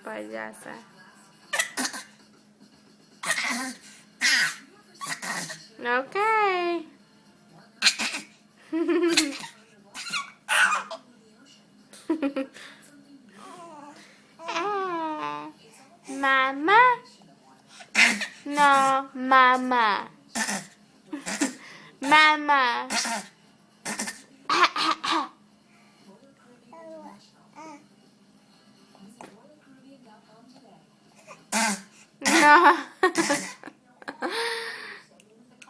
Payasa. Okay. Mama? No, mama. Mama. No.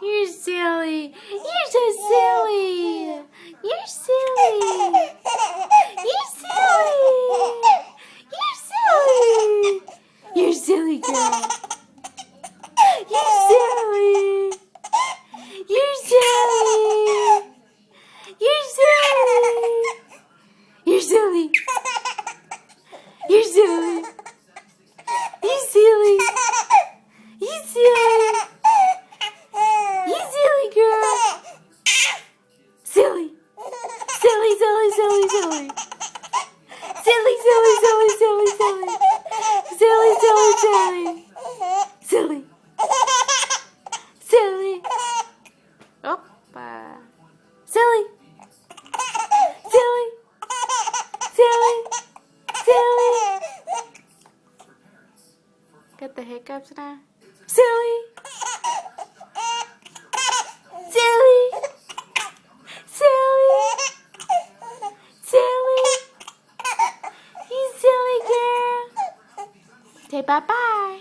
You're silly. You're so silly. You're silly. You're silly. You're silly. You're silly, girl. You're silly. You're silly. You're silly. You're silly. You're silly. You're silly. You silly. You silly girl. Silly. Silly, silly, silly, silly. Silly, silly, silly, silly, silly. Silly, silly, silly. Silly. Silly. Opa. Silly. Silly. Silly. Silly. Got the hiccups now? Silly. Silly. Silly. Silly. You silly girl. Say bye-bye.